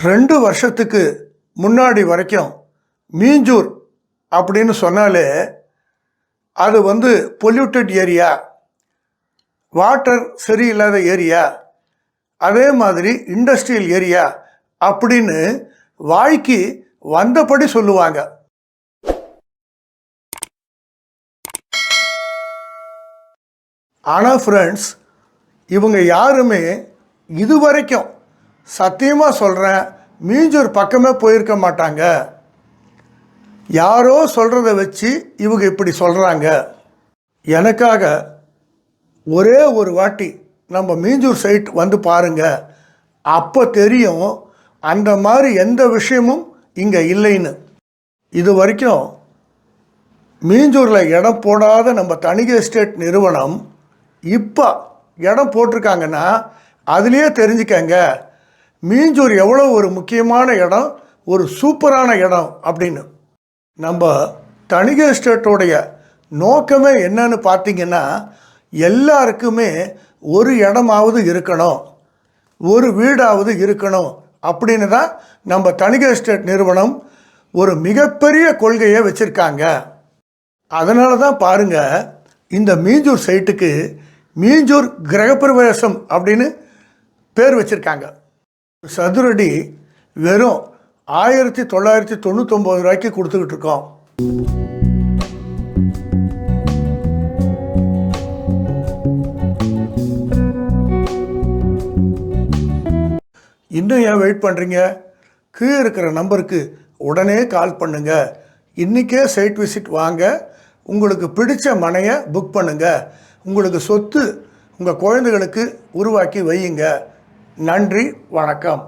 2 வருஷத்துக்கு முன்னாடி வரைக்கும் மீஞ்சூர் அப்படின்னு சொன்னாலே அது பொல்யூட்டட் ஏரியா, வாட்டர் சரியில்லாத ஏரியா, அதே மாதிரி இண்டஸ்ட்ரியல் ஏரியா அப்படின்னு வாய்க்கு வந்தபடி சொல்லுவாங்க. ஆனால் ஃப்ரெண்ட்ஸ், இவங்க யாருமே இதுவரைக்கும் சத்தியமாக சொல்கிறேன் மீஞ்சூர் பக்கமே போயிருக்க மாட்டாங்க. யாரோ சொல்கிறத வச்சு இவங்க இப்படி சொல்கிறாங்க. எனக்காக ஒரே ஒரு வாட்டி நம்ம மீஞ்சூர் சைட் பாருங்கள், அப்போ தெரியும் அந்த மாதிரி எந்த விஷயமும் இங்கே இல்லைன்னு. இது வரைக்கும் மீஞ்சூரில் இடம் போடாத நம்ம தணிகை எஸ்டேட் நிறுவனம் இப்போ இடம் போட்டிருக்காங்கன்னா அதுலேயே தெரிஞ்சுக்கங்க மீஞ்சூர் எவ்வளோ ஒரு முக்கியமான இடம், ஒரு சூப்பரான இடம் அப்படின்னு. நம்ம தணிகை எஸ்டேட்டோடைய நோக்கமே என்னன்னு பார்த்தீங்கன்னா, எல்லாருக்குமே ஒரு இடமாவது இருக்கணும், ஒரு வீடாவது இருக்கணும் அப்படின்னு தான் நம்ம தணிகை எஸ்டேட் நிறுவனம் ஒரு மிகப்பெரிய கொள்கையை வச்சுருக்காங்க. அதனால தான் பாருங்கள், இந்த மீஞ்சூர் சைட்டுக்கு மீஞ்சூர் கிரகப்பிரவேசம் அப்படின்னு பேர் வச்சுருக்காங்க. சதுரடி வெறும் 1999 ரூபாய்க்கு கொடுத்துக்கிட்டு இருக்கோம். இன்னும் ஏன் வெயிட் பண்ணுறீங்க? கீழே இருக்கிற நம்பருக்கு உடனே கால் பண்ணுங்கள். இன்றைக்கே சைட் விசிட் வாங்க, உங்களுக்கு பிடிச்ச மனையை புக் பண்ணுங்கள். உங்களுக்கு சொத்து உங்கள் குழந்தைகளுக்கு உருவாக்கி வையுங்க. நன்றி, வணக்கம்.